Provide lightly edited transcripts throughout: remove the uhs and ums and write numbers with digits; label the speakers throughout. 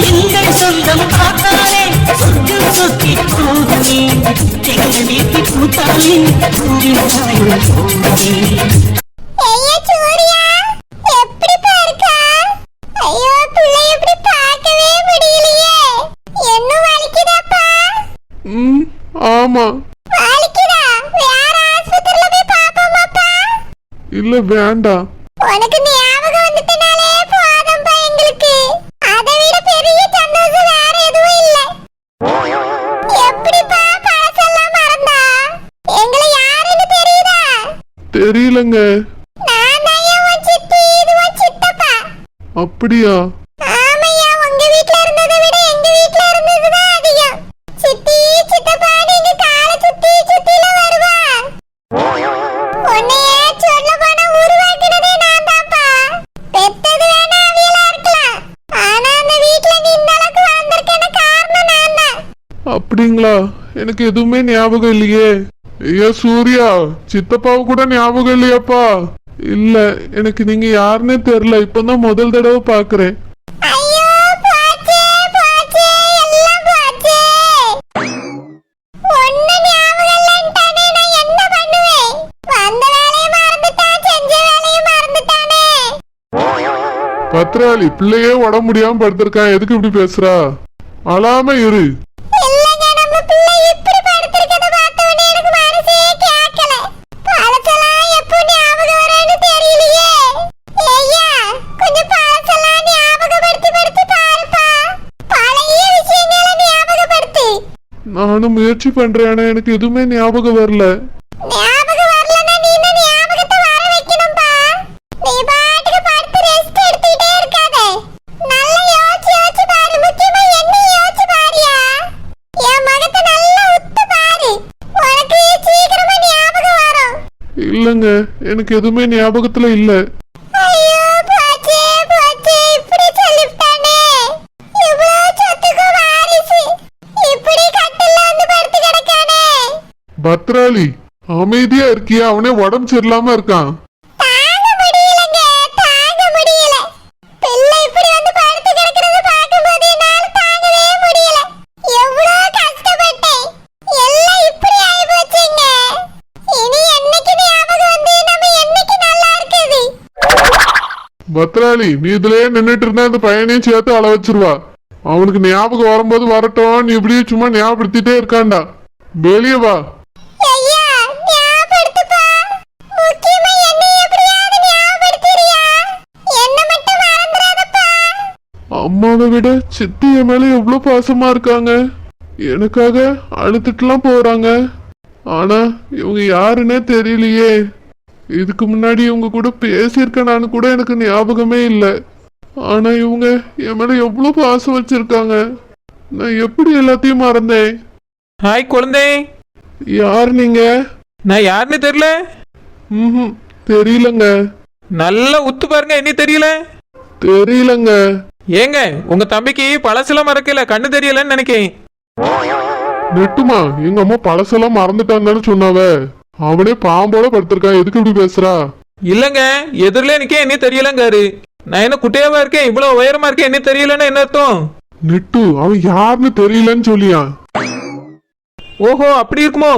Speaker 1: எங்கள் சொந்தம் பார்த்தாலே சொர்க்கம் சொத்தி போகுமே எங்கள் வீட்டு பூத்தாலே பூவின் சாயம் போகுமே.
Speaker 2: ஆமா இல்ல வேண்டாம்.
Speaker 3: உனக்கு ஞாபகம் வந்துட்டனாலே போதும்பா எங்களுக்கு. அதை விட பெரிய சந்தோஷம் வேற எதுவும் இல்ல. எப்படிப்பா பழசெல்லாம் மறந்தா? எங்களை யாருன்னு தெரியுதா?
Speaker 2: தெரியலங்க.
Speaker 3: நான் தான் உன் சித்தி, இது உன் சித்தப்பா.
Speaker 2: அப்படியா?
Speaker 3: ஆமையா, உங்க வீட்ல இருந்ததை விட எங்க வீட்ல இருந்ததுதான் அதிகம். சித்தி சித்தப்பா நீங்க காலை சுத்தி சுத்தில வருவா. உன்னையே சொல்ல போனா உருவாக்குனதே நான் தான்ப்பா. பெத்தது வேணா அவியலா இருக்கலாம், ஆனா அந்த வீட்ல நீ இந்த அளவுக்கு வளர்ந்திருக்கேன்னு காரணம் நான் தான்.
Speaker 2: அப்படிங்களா? எனக்கு எதுவுமே ஞாபகம் இல்லையே. ஐயா சூர்யா, சித்தப்பாவு கூட ஞாபகம் இல்லையாப்பா? இல்ல, எனக்கு நீங்க யாருன்னே தெரியல. இப்பதான் முதல் தடவை பாக்குறேன்.
Speaker 3: ஐயோ போச்சே போச்சே, எல்லாம் போச்சே. ஒண்ணு ஞாபகம் இல்லன்ட்டானே, நான் என்ன பண்ணுவேன்? வந்த வேலையை மறந்துட்டான், செஞ்ச வேலையை மறந்துட்டானே.
Speaker 2: பத்ராளி, பிள்ளையே உடம்பு முடியாம படுத்திருக்கான், எதுக்கு இப்படி பேசுறா? அழாம இரு.
Speaker 3: இல்லங்க, நம்ம பிள்ளை இப்படி படுத்திருக்கத பார்த்த உடனே எனக்கு மனசே கேட்கல. பழசெல்லாம் எப்போ ஞாபகம் வரும்னு தெரியலையே. ஐயா, கொஞ்சம் பழசெல்லாம் ஞாபகப்படுத்தி பாருப்பா. பழைய விஷயங்களை ஞாபகப்படுத்து.
Speaker 2: நானும் முயற்சி பண்றேன், ஆனா எனக்கு எதுவுமே ஞாபகம் வரல.
Speaker 3: ஞாபகம் வரலன்னா நீ இந்த ஞாபகத்தை வர வைக்கணும்பா. நீ பாட்டுக்கு படுத்து ரெஸ்ட் எடுத்துட்டே இருக்காத. நல்லா யோசிச்சு பாரு. முக்கியமா என்ன யோசிச்சு பாரியா? என் மகத்தை நல்லா உத்து பாரு. உனக்கு சீக்கிரமா ஞாபகம் வரும்.
Speaker 2: இல்லங்க, எனக்கு எதுவுமே ஞாபகத்துல இல்ல.
Speaker 3: ஐயோ போச்சே போச்சே, இப்படி சொல்லிட்டானே. இவ்வளவு சொத்துக்கு வாரிசு இப்படி கட்டில வந்து படுத்து கிடக்கானே.
Speaker 2: பத்ராளி, அமைதியா இருக்கியா? அவனே உடம்பு சரியில்லாம இருக்கான்.
Speaker 3: தாங்க முடியலங்க, தாங்க முடியல. பிள்ளை இப்படி வந்து படுத்து கிடக்கிறத பார்க்கும்போது என்னால தாங்கவே முடியல. எவ்வளவு கஷ்டப்பட்டேன், எல்லாம் இப்படி ஆகி போச்சுங்க. இனி என்னைக்கு ஞாபகம் வந்து நம்ம என்னைக்கு நல்லா இருக்குது?
Speaker 2: பத்ராளி, நீ இதுலயே நின்னுட்டு இருந்தா அந்த பையனையும் சேர்த்து அள வச்சிருவா. அவனுக்கு ஞாபகம் வரும்போது வரட்டும். நீ இப்படியே சும்மா ஞாபகப்படுத்திட்டே இருக்காண்டா. வெளியே வா.
Speaker 3: ஐயா, ஞாபகப்படுத்துப்பா. முக்கியமா என்னை எப்படியாவது ஞாபகப்படுத்திறியா? என்ன மட்டும் மறந்துடாதப்பா.
Speaker 2: அம்மாவை விட சித்தி என் மேல எவ்வளவு பாசமா இருக்காங்க. எனக்காக அழுத்துட்டுலாம் போறாங்க. ஆனா இவங்க யாருன்னே தெரியலையே. இதுக்கு முன்னாடி இவங்க கூட பேசியிருக்கேனான்னு கூட எனக்கு ஞாபகமே இல்லை. ஆனா இவங்க என் மேல எவ்வளவு பாசம் வச்சிருக்காங்க. நான் எப்படி எல்லாத்தையும் மறந்தேன்?
Speaker 4: ஹாய் குழந்தை.
Speaker 2: யார் நீங்க?
Speaker 4: நான் யாருன்னு தெரியல.
Speaker 2: ம், தெரியலங்க.
Speaker 4: நல்லா உத்து பாருங்க, என்ன தெரியல.
Speaker 2: தெரியலங்க.
Speaker 4: ஏங்க, உங்க தம்பிக்கு பழசெல்லாம் மறக்கல, கண்ணு தெரியலன்னு நினைக்கேன்.
Speaker 2: நெட்டுமா, எங்க அம்மா பழசெல்லாம் மறந்துட்டான்னு சொன்னாவ. அவனே பாம்போட படுத்திருக்கான், எதுக்கு இப்படி பேசுறா?
Speaker 4: இல்லங்க, எதிரில நிக்க என்ன தெரியலங்காரு. நான் என்ன குட்டையாவா இருக்கேன், இவ்வளவு உயரமா இருக்கேன், என்ன தெரியலன்னு என்ன அர்த்தம்?
Speaker 2: நெட்டு, அவன் யாருன்னு தெரியலன்னு சொல்லியா?
Speaker 4: ஓஹோ, அப்படி இருக்குமோ?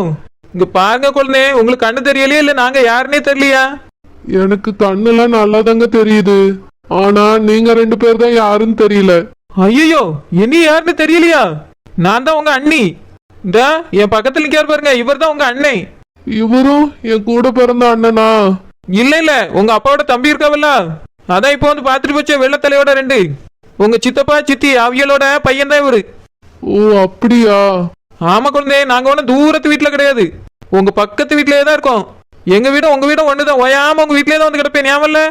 Speaker 4: இங்க பாருங்க குழந்தை, உங்களுக்கு கண்ணு தெரியலையா இல்ல நாங்க யாருன்னே தெரியலையா?
Speaker 2: எனக்கு கண்ணெல்லாம் நல்லாதாங்க தெரியுது. ஆனா நீங்க ரெண்டு பேர் தான் யாருன்னு தெரியல.
Speaker 4: ஐயோ, இனி யாருன்னு தெரியலையா? நான் தான் உங்க அண்ணி. இந்த என் பக்கத்துல நிக்காரு பாருங்க, இவர் தான் உங்க அண்ணே.
Speaker 2: இவரும் என் கூட பிறந்த அண்ணனா?
Speaker 4: இல்ல இல்ல, உங்க அப்பாவோட தம்பி இருக்காவல்ல, அதான் இப்போ வந்து பாத்துட்டு போச்சே வெள்ளத்தலையோட ரெண்டு. உங்க சித்தப்பா சித்தி அவியலோட பையன் தான் இவரு.
Speaker 2: ஓ அப்படியா?
Speaker 4: ஆமா குழந்தை, நாங்க ஒன்னும் தூரத்து வீட்டுல கிடையாது, உங்க பக்கத்து வீட்லயே தான் இருக்கோம். எங்க வீடும் உங்க வீடும் ஒண்ணுதான். ஓயாம உங்க வீட்லயே தான் வந்து கிடப்பேன், ஞாபகம் இல்ல?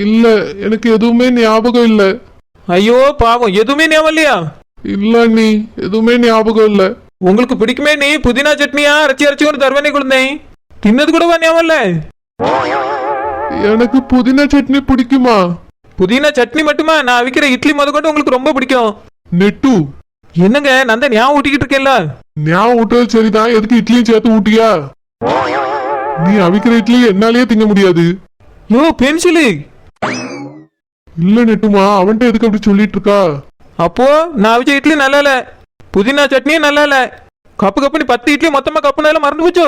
Speaker 2: இல்ல, எனக்கு எதுவுமே ஞாபகம் இல்ல.
Speaker 4: ஐயோ பாவம், எதுவுமே ஞாபகம் இல்லையா?
Speaker 2: இல்ல நீ, எதுவுமே ஞாபகம் இல்ல.
Speaker 4: உங்களுக்கு பிடிக்குமே நீ புதினா சட்னியா அரைச்சி அரைச்சி ஒன்று தருவேனே குழந்தை, தின்னது கூடவா ஞாபகம் இல்ல?
Speaker 2: எனக்கு புதினா சட்னி பிடிக்குமா?
Speaker 4: புதினா சட்னி மட்டுமா? நான் அவிக்கிற இட்லி முதற்கொண்டு உங்களுக்கு ரொம்ப பிடிக்கும்.
Speaker 2: நெட்டு,
Speaker 4: என்னங்க நான் தான் ஞாபகம் ஊட்டிக்கிட்டு இருக்கேன்ல.
Speaker 2: ஞாபகம் ஊட்டது சரிதான், எதுக்கு இட்லியும் சேர்த்து ஊட்டியா? நீ அவிக்கிற இட்லி என்னாலேயே திங்க முடியாது.
Speaker 4: யோ பென்சிலு.
Speaker 2: இல்ல நெட்டுமா, அவன்கிட்ட எதுக்கு அப்படி சொல்லிட்டு இருக்கா?
Speaker 4: அப்போ நான் வச்ச இட்லி நல்லா இல்ல, புதினா சட்னியும் நல்லா இல்ல. கப்பு கப்புனு 10 இட்லி மொத்தமா கப்புனால மறந்து போச்சோ.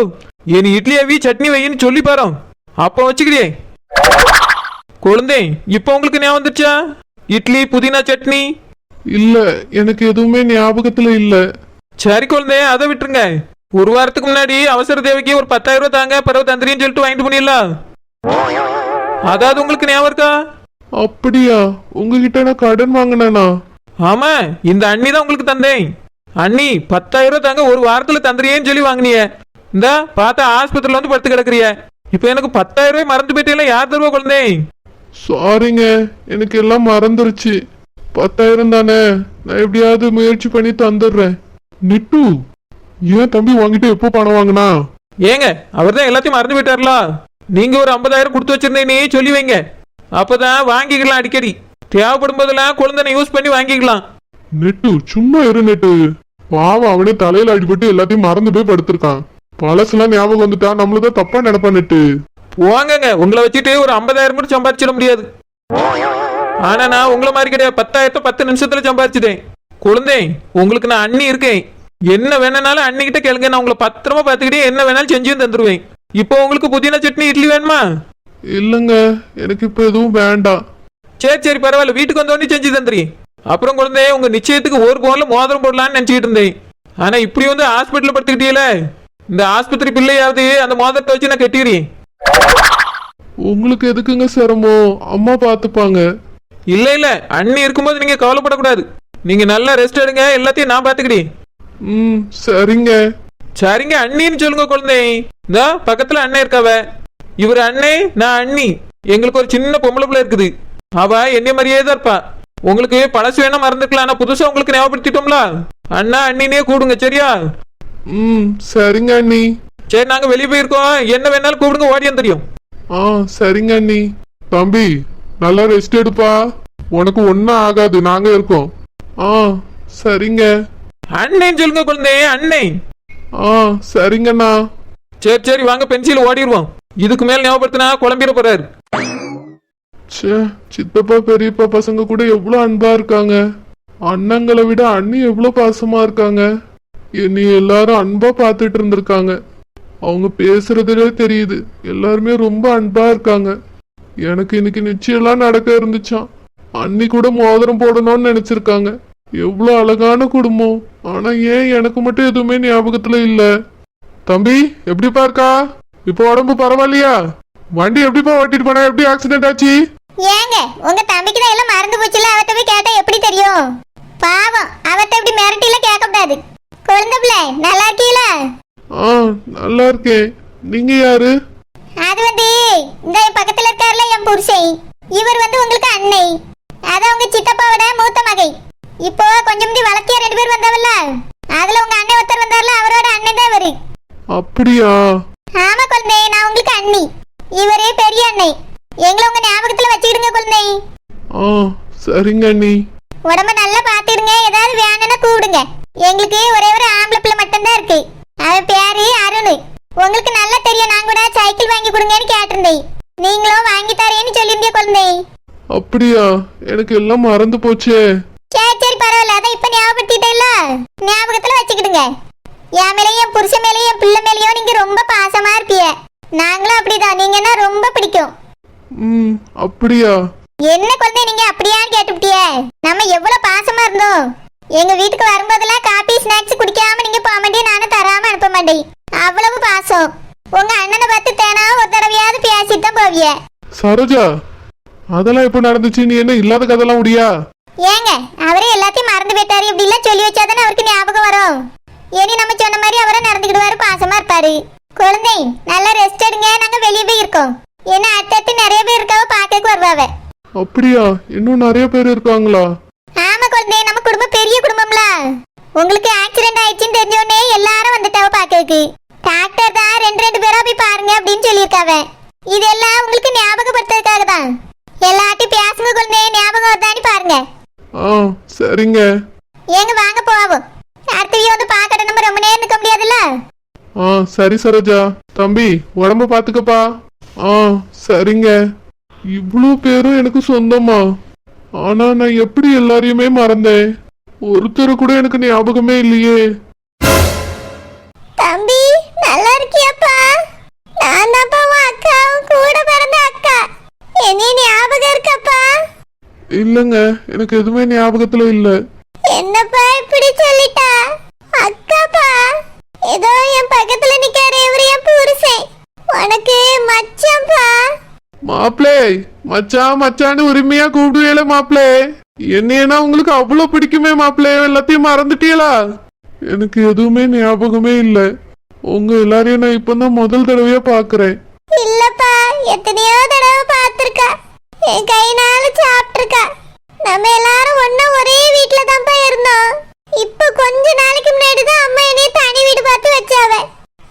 Speaker 4: என் இட்லி அவி சட்னி வையின்னு சொல்லி பாரு, அப்போ வச்சுக்கிறியே. குழந்தை, இப்போ உங்களுக்கு ஞாபகம் வந்துருச்சா இட்லி புதினா சட்னி?
Speaker 2: இல்ல, எனக்கு எதுவுமே ஞாபகத்துல இல்ல.
Speaker 4: சரி குழந்தை, அதை விட்டுருங்க. ஒரு வாரத்துக்கு முன்னாடி அவசர தேவைக்கு ஒரு 10,000 ரூபாய் தாங்க, பிறகு தந்திரின்னு சொல்லிட்டு வாங்கிட்டு போனிடலாம். அதாவது உங்களுக்கு ஞாபகம் இருக்கா?
Speaker 2: அப்படியா? உங்ககிட்ட நான் கடன் வாங்கினேனா?
Speaker 4: ஆமா, இந்த அண்ணி தான் உங்களுக்கு தந்தேன். அண்ணி 10,000 ரூபாய் தாங்க, ஒரு வாரத்துல தந்துறியேன்னு சொல்லி வாங்கினிய. இந்த பார்த்தா ஆஸ்பத்திரியில வந்து படுத்து கிடக்குறிய. இப்ப எனக்கு 10,000 ரூபாய் மறந்து போயிட்டே, யார் தருவா குழந்தை?
Speaker 2: சாரிங்க, எனக்கு எல்லாம் மறந்துருச்சு. 10,000 தானே, நான் எப்படியாவது முயற்சி பண்ணி தந்துடுறேன். நிட்டு, ஏன் தம்பி வாங்கிட்டு எப்போ பணம் வாங்கினா?
Speaker 4: ஏங்க, அவர் தான் எல்லாத்தையும் மறந்து போயிட்டார்ல. நீங்க ஒரு 50,000 கொடுத்து வச்சிருந்தேனே சொல்லி வைங்க, அப்பதான் வாங்கிக்கலாம். அடிக்கடி தேவைப்படும் போதெல்லாம் குழந்தை யூஸ் பண்ணி வாங்கிக்கலாம்.
Speaker 2: நெட்டு சும்மா இரு நெட்டு. பாவம், அவனே தலையில அடிபட்டு எல்லாத்தையும் மறந்து போய் படுத்திருக்கான். பழசெல்லாம் ஞாபகம் வந்துட்டா நம்மளதான் தப்பா நினைப்பான் நெட்டு.
Speaker 4: போங்கங்க, உங்களை வச்சுட்டு ஒரு 50,000 கூட சம்பாதிச்சிட முடியாது. ஆனா நான் உங்களை மாதிரி கிடையாது, 10,000 10 நிமிஷத்துல சம்பாதிச்சிட்டேன். குழந்தை, உங்களுக்கு நான் அண்ணி இருக்கேன். என்ன வேணாலும் அண்ணிக்கிட்ட கேளுங்க, நான் உங்களை பத்திரமா பார்த்துக்கிட்டே என்ன வேணாலும் செஞ்சும் தந்துருவேன். இப்போ உங்களுக்கு புதினா சட்னி இட்லி வேணுமா?
Speaker 2: இல்லங்க, எனக்கு இப்ப எதுவும் வேண்டாம்.
Speaker 4: சரி சரி, பரவாயில்ல, வீட்டுக்கு வந்தோடனே செஞ்சு தந்துறேன். அப்புறம் குழந்தை, உங்க நிச்சயத்துக்கு ஒரு பவுன்ல மோதிரம் போடலான்னு நினைச்சிட்டு இருந்தேன். ஆனா இப்படி வந்து ஹாஸ்பிட்டல் படுத்துக்கிட்டீல, இந்த ஆஸ்பத்திரி பிள்ளையாவது அந்த மோதிரத்தை வச்சு நான் கட்டிடுறேன்.
Speaker 2: உங்களுக்கு எதுக்குங்க சிரமம்? அம்மா பாத்துப்பாங்க.
Speaker 4: இல்ல இல்ல, அண்ணி இருக்கும்போது நீங்க கவலைப்படக்கூடாது. நீங்க நல்லா ரெஸ்ட் எடுங்க, எல்லாத்தையும் நான் பாத்துக்கிறேன்.
Speaker 2: சரிங்க.
Speaker 4: சரிங்க, அண்ணின்னு சொல்லுங்க குழந்தை. இந்த பக்கத்துல அண்ணன் இருக்காவ, இவர் அண்ணே, நான் அண்ணி. எங்களுக்கு ஒரு சின்ன பொம்பளை பிள்ளை இருக்குது, அவ என்ன மாதிரியே தான் இருப்பா. உங்களுக்கு பழசு வேணா மறந்துக்கலாம், ஆனா புதுசா உங்களுக்கு ஞாபகப்படுத்திட்டோம்ல. அண்ணா அண்ணினே கூடுங்க, சரியா?
Speaker 2: சரிங்க அண்ணி.
Speaker 4: சரி, நாங்க வெளியே போயிருக்கோம், என்ன வேணாலும் கூப்பிடுங்க, ஓடியான் தெரியும்.
Speaker 2: சரிங்க அண்ணி. தம்பி, நல்லா ரெஸ்ட் எடுப்பா, உனக்கு ஒன்னும் ஆகாது, நாங்க இருக்கோம். சரிங்க.
Speaker 4: அண்ணன் சொல்லுங்க குழந்தை, அண்ணே.
Speaker 2: சரிங்கண்ணா.
Speaker 4: சரி சரி, வாங்க பென்சில் ஓடிடுவோம். இதுக்கு மேல் ஞாபகப்படுத்தினா குழம்பிட போறாரு.
Speaker 2: சித்தப்பா பெரியப்பா பசங்க கூட எவ்வளவு அன்பா இருக்காங்க. அண்ணங்களை விட அண்ணி எவ்வளவு பாசமா இருக்காங்க. நீ எல்லாரும் அன்பா பாத்துட்டு இருந்திருக்காங்க. அவங்க பேசுறதுலே தெரியுது, எல்லாருமே ரொம்ப அன்பா இருக்காங்க. எனக்கு இன்னைக்கு நிச்சயம்லாம் நடக்க இருந்துச்சான். அண்ணி கூட மோதிரம் போடணும்னு நினைச்சிருக்காங்க. எவ்வளவு அழகான குடும்பம். ஆனா ஏன் எனக்கு மட்டும் எதுவுமே ஞாபகத்துல இல்ல? தம்பி, எப்படிப்பா இருக்கா? இப்போ உடம்பு பரவாயில்லையா? வண்டி எப்படிப்பா ஓட்டிட்டு போனா? எப்படி ஆக்சிடென்ட் ஆச்சு?
Speaker 3: ஏங்க, உங்க தம்பிக்கு தான் எல்லாம் மறந்து போச்சுல, அவட்ட போய் கேட்டா எப்படி தெரியும்? பாவம், அவட்ட இப்படி மிரட்டில கேட்க கூடாது. குழந்தை பிள்ளை, நல்லா இருக்கீங்களா?
Speaker 2: நல்லா இருக்கேன். நீங்க யாரு?
Speaker 3: அது வந்து இந்த பக்கத்துல இருக்காருல என் புருஷன், இவர் வந்து உங்களுக்கு அன்னை. அதான் உங்க சித்தப்பாவோட மூத்த மகை. இப்போ கொஞ்சம் முடி வளர்த்தியா 2 பேர் வந்தாவல்ல, அதுல உங்க அண்ணன் ஒருத்தர் வந்தார்ல, அவரோட அண்ணன் தான் இவரு.
Speaker 2: அப்படியா?
Speaker 3: ஆமா குழந்தை, நான் உங்களுக்கு அண்ணி, இவரே பெரிய அண்ணை. எங்களை உங்க ஞாபகத்துல வச்சுக்கிடுங்க குழந்தை.
Speaker 2: சரிங்க அண்ணி.
Speaker 3: உடம்ப நல்லா பாத்துடுங்க, ஏதாவது வேணும்னா கூப்பிடுங்க. எங்களுக்கு ஒரே ஒரு ஆம்பளை பிள்ளை மட்டும்தான் இருக்கு, அவன் பேரு அருண். உங்களுக்கு நல்லா தெரியும், நான் கூட சைக்கிள் வாங்கி கொடுங்கன்னு கேட்டிருந்தேன், நீங்களும் வாங்கி தரேன்னு சொல்லியிருந்தே குழந்தை.
Speaker 2: அப்படியா? எனக்கு எல்லாம் மறந்து போச்சே.
Speaker 3: சரி சரி, பரவாயில்ல, அதான் இப்ப ஞாபகப்படுத்திட்டேல்ல, ஞாபகத்துல வச்சுக்கிடுங்க. என் மேலேயும் என் புருஷன் மேலேயும் என் பிள்ளை மேலேயும் நீங்க ரொம்ப பாசமா இருப்பிய. நாங்களும் அப்படிதான், நீங்கன்னா ரொம்ப பிடிக்கும்.
Speaker 2: அப்படியா?
Speaker 3: என்ன குழந்தை, நீங்க அப்படியான்னு கேட்டுவிட்டியே. நம்ம எவ்வளவு பாசமா இருந்தோம். எங்க வீட்டுக்கு வரும்போதெல்லாம் காபி ஸ்நாக்ஸ் குடிக்காம நீங்க போக மாட்டேன், நானும் தராம அனுப்ப மாட்டேன். அவ்வளவு பாசம். உங்க அண்ணனை பார்த்து தேனா ஒரு தடவையாவது பேசிட்டு தான் போவிய.
Speaker 2: சரோஜா, அதெல்லாம் எப்ப நடந்துச்சு? நீ என்ன இல்லாத கதெல்லாம் முடியா?
Speaker 3: ஏங்க, அவரே எல்லாத்தையும் மறந்து போயிட்டாரு. இப்படி எல்லாம் சொல்லி வச்சாதானே அவருக்கு ஞாபகம் வரும். இனி நம்ம சொன்ன மாதிரி அவரை நடந்துக்கிடுவாரு, பாசமா இருப்பாரு. குழந்தை, நல்லா ரெஸ்ட் எடுங்க, நாங்க வெளியே போய் இருக்கோம். ஏன்னா அடுத்தடுத்து நிறைய பேர் இருக்காவ, பாக்க வருவாவ.
Speaker 2: அப்படியா? இன்னும் நிறைய பேர் இருக்காங்களா?
Speaker 3: ஆமா குழந்தை, நம்ம குடும்பம் பெரிய குடும்பம்ல. உங்களுக்கு ஆக்சிடென்ட் ஆயிடுச்சுன்னு தெரிஞ்சோடனே எல்லாரும் வந்துட்டாவ பாக்கிறதுக்கு. டாக்டர் தான் 2 பேரா போய் பாருங்க அப்படின்னு சொல்லியிருக்காவ. இதெல்லாம் உங்களுக்கு ஞாபகப்படுத்துறதுக்காக தான். எல்லாத்தையும் பேசுங்க குழந்தை, ஞாபகம் வருதான்னு பாருங்க.
Speaker 2: சரிங்க.
Speaker 3: ஏங்க வாங்க போவோம். அடுத்த வந்து பாக்கட நம்ம ரொம்ப நேரம் நிக்க முடியாதுல்ல.
Speaker 2: சரி சரோஜா. தம்பி, உடம்ப பாத்துக்கப்பா. சரிங்க. இவ்வளவு பேரும் எனக்கு சொந்தமா? ஆனா நான் எப்படி எல்லாரையுமே மறந்தேன்? ஒருத்தர் கூட எனக்கு ஞாபகமே இல்லையே.
Speaker 3: தம்பி நல்லா இருக்கியாப்பா? நான் தான்ப்பா உன் அக்காவும் கூட பிறந்த அக்கா. என்ன ஞாபகம் இருக்காப்பா?
Speaker 2: இல்லங்க, எனக்கு எதுவுமே ஞாபகத்துல இல்ல.
Speaker 3: என்னப்பா இப்படி சொல்லிட்டா? அக்காப்பா, ஏதோ என் பக்கத்துல நிக்கிற இவரு என் புருஷன். உனக்கு மச்சான்பா.
Speaker 2: மாப்பிளே, மச்சான் மச்சான்னு உரிமையா கூப்பிடுவேல மாப்பிளே. என்னையனா உங்களுக்கு அவ்வளவு பிடிக்குமே மாப்பிளே, எல்லாத்தையும் மறந்துட்டீங்களா? எனக்கு எதுவுமே ஞாபகமே இல்ல. உங்க எல்லாரையும் நான் இப்பதான் முதல் தடவையா பாக்குறேன்.
Speaker 3: இல்லப்பா, எத்தனையோ தடவை பார்த்திருக்கா. என் கைனால சாப்பிட்டிருக்கா. நம்ம எல்லாரும் ஒண்ணா ஒரே வீட்ல தான்ப்பா இருந்தோம். இப்ப கொஞ்ச நாளைக்கு முன்னாடி தான் அம்மா என்னைய தனி வீடு பார்த்து வச்சாவ.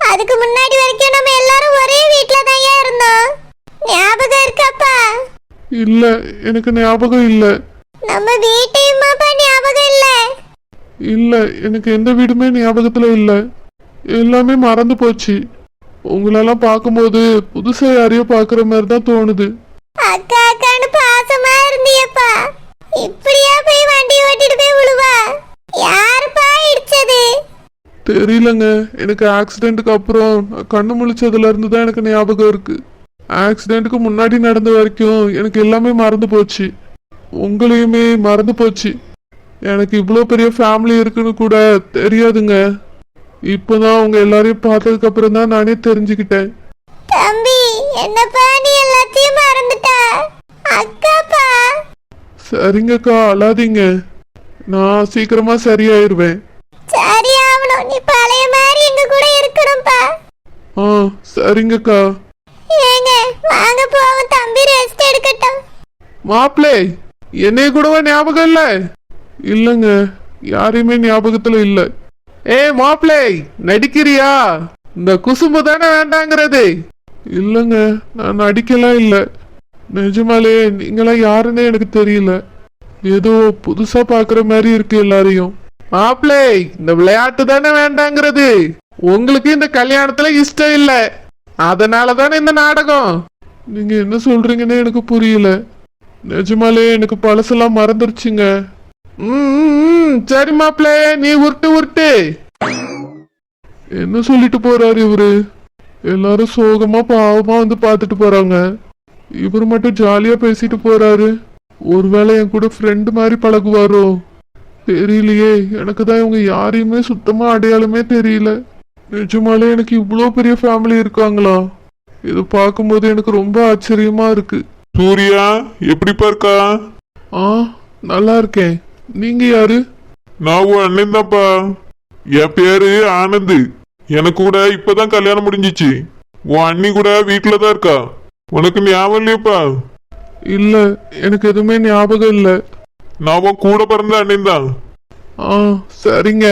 Speaker 3: அதுக்கு முன்னாடி வரைக்கும் நம்ம எல்லாரும் ஒரே வீட்ல தான் இருந்தோம். ஞாபகம் இருக்காப்பா?
Speaker 2: இல்ல, எனக்கு ஞாபகம் இல்ல.
Speaker 3: நம்ம வீட்டையுமாப்பா ஞாபகம் இல்ல?
Speaker 2: இல்ல, எனக்கு எந்த வீடுமே ஞாபகத்துல இல்ல. எல்லாமே மறந்து போச்சு. உங்களெல்லாம் பார்க்கும்போது புதுசா யாரையோ பாக்குற மாதிரி தான் தோணுது.
Speaker 3: அக்கா அக்கான்னு பாசமா இருந்தியப்பா. இப்படியா போய் வண்டி ஓட்டிட்டு போய் விழுவா? யாருப்பா இடிச்சது?
Speaker 2: தெரியலங்க, எனக்கு ஆக்சிடென்ட்டுக்கு அப்புறம் நான் கண்ணு முழிச்சதுல இருந்து தான் எனக்கு ஞாபகம் இருக்கு. ஆக்சிடென்ட்டுக்கு முன்னாடி நடந்த வரைக்கும் எனக்கு எல்லாமே மறந்து போச்சு. உங்களையுமே மறந்து போச்சு. எனக்கு இவ்வளோ பெரிய ஃபேமிலி இருக்குன்னு கூட தெரியாதுங்க. இப்போதான் உங்க எல்லாரையும் பார்த்ததுக்கு அப்புறம் தான் நானே தெரிஞ்சுக்கிட்டேன்.
Speaker 3: தம்பி, என்னப்பா நீ எல்லாத்தையும் மறந்துட்டா? அக்காப்பா.
Speaker 2: சரிங்கக்கா, அழாதீங்க. நான் சீக்கிரமா சரியாயிருவேன்.
Speaker 3: சரி ஆவணும். நீ பழைய மாதிரி எங்க கூட இருக்கணும்பா.
Speaker 2: ஆ, சரிங்கக்கா.
Speaker 3: ஏங்க வாங்க போவோம், தம்பி ரெஸ்ட் எடுக்கட்டும்.
Speaker 2: மாப்பிளே, என்னைய கூடவா ஞாபகம் இல்ல? இல்லங்க, யாரையுமே ஞாபகத்துல இல்ல. மாப்பிளே, நடிக்கிறியா? இந்த குசும்பு தானே வேண்டாங்கிறது. இல்லங்க, நான் நடிக்கலாம் இல்ல. நிஜமாலே நீங்களாம் யாருன்னே எனக்கு தெரியல. ஏதோ புதுசா பாக்குற மாதிரி இருக்கு எல்லாரையும். மாப்பிளே, இந்த விளையாட்டு தானே வேண்டாங்கிறது. உங்களுக்கு இந்த கல்யாணத்துல இஷ்டம் இல்ல, அதனால தானே இந்த நாடகம். நீங்க என்ன சொல்றீங்கன்னு எனக்கு புரியல. நிஜமாலே எனக்கு பழசெல்லாம் மறந்துருச்சுங்க. சரி மாப்பிளே, நீ உருட்டு உருட்டு. என்ன சொல்லிட்டு போறாரு இவரு? எல்லாரும் சோகமா பாவமா வந்து பாத்துட்டு போறாங்க. இவர் மட்டும் ஜாலியா பேசிட்டு போறாரு. ஒருவேளை என் கூட ஃப்ரெண்டு மாதிரி பழகுவாரோ தெரியலையே. எனக்கு தான் இவங்க யாரையுமே சுத்தமா அடையாளமே தெரியல. நிஜமாலே எனக்கு இவ்வளோ பெரிய ஃபேமிலி இருக்காங்களா? இது பார்க்கும்போது எனக்கு ரொம்ப ஆச்சரியமா இருக்கு.
Speaker 5: சூர்யா, எப்படிப்பா இருக்கா?
Speaker 2: ஆ, நல்லா இருக்கேன். நீங்க யாரு?
Speaker 5: நான் உன் அண்ணன் தான்ப்பா. என் பேரு ஆனந்த். எனக்கு கூட இப்பதான் கல்யாணம் முடிஞ்சிச்சு. உன் அண்ணி கூட வீட்டுல தான் இருக்கா. உனக்கு ஞாபகம் இல்லையப்பா?
Speaker 2: இல்ல, எனக்கு எதுவுமே ஞாபகம் இல்ல.
Speaker 5: நான் உன் கூட பிறந்த அண்ணன் தான்.
Speaker 2: ஆ, சரிங்க.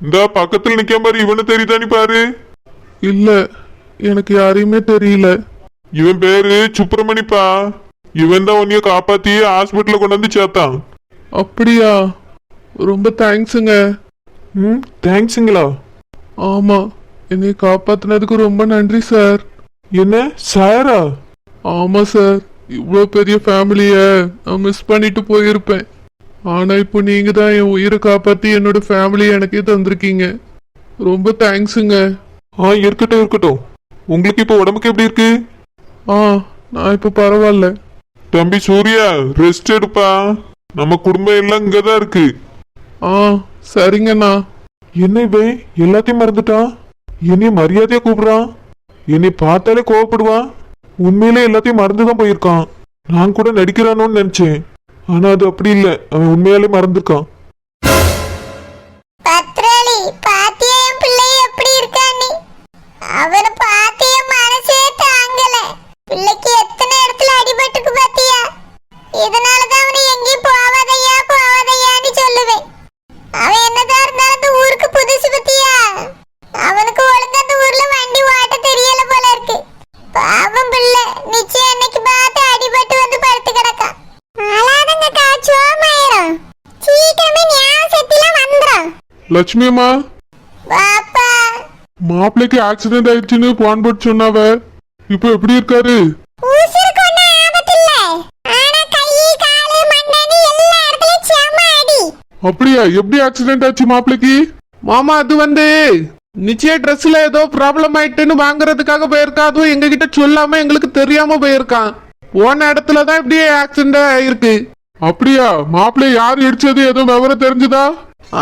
Speaker 5: இந்த பக்கத்துல நிக்க மாதிரி இவனு தெரியுதானி பாரு.
Speaker 2: இல்ல, எனக்கு யாரையுமே தெரியல.
Speaker 5: இவன் பேரு சுப்பிரமணிப்பா. இவன் தான் உன்னைய காப்பாத்தி ஹாஸ்பிட்டல்ல கொண்டு வந்து சேர்த்தான்.
Speaker 2: அப்படியா? ரொம்ப தேங்க்ஸுங்க.
Speaker 5: தேங்க்ஸுங்களா?
Speaker 2: ஆமா, என்னை காப்பாத்தினதுக்கு ரொம்ப நன்றி சார்.
Speaker 5: என்ன சாரா?
Speaker 2: ஆமா சார், இவ்வளோ பெரிய ஃபேமிலிய நான் மிஸ் பண்ணிட்டு போயிருப்பேன். ஆனா இப்போ நீங்க தான் என் உயிரை காப்பாத்தி என்னோட ஃபேமிலியை எனக்கே தந்திருக்கீங்க. ரொம்ப தேங்க்ஸுங்க.
Speaker 5: இருக்கட்டும் இருக்கட்டும். உங்களுக்கு இப்போ உடம்புக்கு எப்படி இருக்கு?
Speaker 2: நான் இப்போ பரவாயில்ல.
Speaker 5: தம்பி சூர்யா, ரெஸ்ட் எடுப்பா. நம்ம குடும்பம் எல்லாம் இங்கதான் இருக்கு.
Speaker 2: சரிங்கண்ணா.
Speaker 5: என்ன இவன் எல்லாத்தையும் மறந்துட்டான்? என்னைய மரியாதையா கூப்பிடுறான். என்னை பார்த்தாலே கோவப்படுவான். உண்மையிலே எல்லாத்தையும் மறந்துதான் போயிருக்கான். நான் கூட நடிக்கிறானோன்னு நினைச்சேன். ஆனா அது அப்படி இல்ல, அவன் உண்மையாலே மறந்துருக்கான்.
Speaker 3: பத்ராளி, பாத்தியா என் பிள்ளை எப்படி இருக்கான்னு? அவனை பார்த்து என் மனசே தாங்கல. பிள்ளைக்கு எத்தனை இடத்துல அடிபட்டுக்கு பாத்தியா? இதனாலதான் அவனை எங்கேயும் போவாதையா போவாதையான்னு சொல்லுவேன். அவன் என்னதான் இருந்தாலும் அந்த ஊருக்கு புதுசு பத்தியா? அவனுக்கு ஒழுங்கா அந்த ஊர்ல வண்டி ஓட்ட தெரியல போல இருக்கு. பாவம் பிள்ளை, நிச்சயம் அன்னைக்கு பார்த்து அடிபட்டு வந்து படுத்து கிடக்கான். அழாதங்க காச்சுவோமாயிரும். சீக்கிரமே ஞாபகத்திலாம் வந்துடும்.
Speaker 2: லட்சுமி அம்மா,
Speaker 3: பாப்பா,
Speaker 2: மாப்பிள்ளைக்கு ஆக்சிடென்ட் ஆயிடுச்சுன்னு போன் போட்டு சொன்னாவ. இப்போ எப்படி இருக்காரு?
Speaker 3: உசுருக்கு ஒண்ணும் ஆபத்து இல்ல. ஆனா கை காலு மண்டைன்னு
Speaker 2: அப்படியா? எப்படி ஆக்சிடென்ட் ஆச்சு மாப்பிளைக்கு?
Speaker 6: மாமா அது வந்து நிச்சய ட்ரெஸ்ல ஏதோ ப்ராப்ளம் ஆயிட்டுன்னு வாங்குறதுக்காக போயிருக்கான். அதுவும் எங்க கிட்ட சொல்லாம எங்களுக்கு தெரியாம போயிருக்கான். போன இடத்துல தான் இப்படியே ஆக்சிடென்ட் ஆயிருக்கு.
Speaker 2: அப்படியா? மாப்பிள்ளை யார் இடிச்சது எதுவும் விவரம் தெரிஞ்சுதா?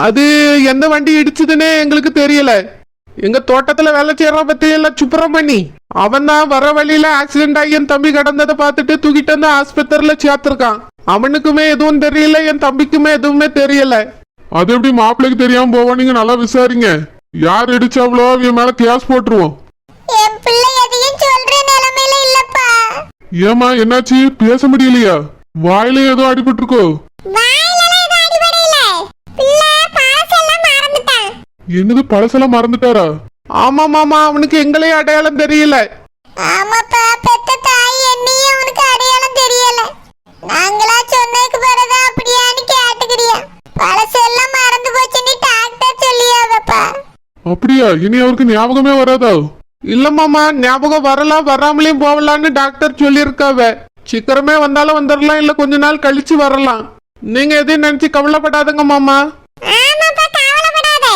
Speaker 6: அது எந்த வண்டி இடிச்சதுன்னு எங்களுக்கு தெரியல. எங்க தோட்டத்துல வேலை செய்யற பத்தி எல்லாம் சுப்பிரமணி அவன் தான் வர வழியில ஆக்சிடென்ட் ஆகி என் தம்பி கடந்ததை பார்த்துட்டு தூக்கிட்டு வந்து ஆஸ்பத்திரியில சேர்த்திருக்கான். அவனுக்குமே எதுவும் தெரியல, என் தம்பிக்குமே எதுவுமே தெரியல.
Speaker 2: அது எப்படி மாப்பிள்ளைக்கு தெரியாம போவோம்? நீங்க நல்லா விசாரிங்க. யார் இடிச்சாவளோ இவன் மேல கேஸ் போட்டுருவோம்.
Speaker 3: என் பிள்ளை எதையும் சொல்ற நிலைமையில இல்லப்பா.
Speaker 2: ஏமா என்னாச்சு? பேச முடியலையா? வாயில ஏதோ அடிபட்டு இருக்கோ?
Speaker 3: வாயிலலாம் எதுவும் அடிபடையில. பிள்ளை பழசெல்லாம் மறந்துட்டான்.
Speaker 2: என்னது பழசெல்லாம் மறந்துட்டாரா?
Speaker 6: ஆமா மாமா, அவனுக்கு எங்களையும் அடையாளம் தெரியல.
Speaker 3: ஆமாப்பா, பெத்த தாய் என்னையும் அவனுக்கு அடையாளம் தெரியல. நாங்களா சொன்னதுக்கு பிறகு அப்படியான்னு கேட்டுக்கிறியா? பழசெல்லாம் மறந்து போச்சுன்னு டாக்டர் சொல்லியாவப்பா.
Speaker 2: அப்படியா? இனி அவருக்கு ஞாபகமே வராதா?
Speaker 6: இல்ல மாமா, ஞாபகம் வரலாம், வராமலையும் போகலான்னு டாக்டர் சொல்லியிருக்காவ. சீக்கிரமே வந்தாலும் வந்துடலாம், இல்ல கொஞ்ச நாள் கழிச்சு வரலாம். நீங்க எதையும் நினைச்சு கவலைப்படாதுங்க மாமா.
Speaker 3: ஆமாப்பா, கவலைப்படாதே.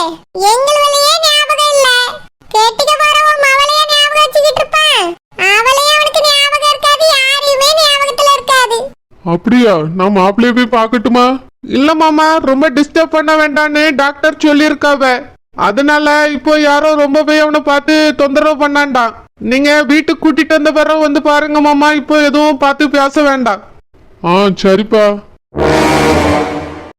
Speaker 3: எங்களுடைய ஞாபகம் இல்ல. கேட்டுக்க போற உன் மவளைய ஞாபகம் வச்சுக்கிட்டு இருப்பான். அவளையும் அவனுக்கு ஞாபகம் இருக்காது, யாரையுமே ஞாபகத்துல இருக்காது.
Speaker 2: அப்படியா? நான் மாப்பிள்ளைய போய் பார்க்கட்டுமா?
Speaker 6: இல்ல மாமா, ரொம்ப டிஸ்டர்ப் பண்ண வேண்டான்னு டாக்டர் சொல்லியிருக்காவ. அதனால இப்போ யாரோ ரொம்ப போய் அவனை பார்த்து தொந்தரவு பண்ணாண்டாம். நீங்க வீட்டுக்கு கூட்டிட்டு வந்த பிறகு வந்து பாருங்க மாமா. இப்போ எதுவும் பார்த்து பேச வேண்டாம்.
Speaker 2: சரிப்பா.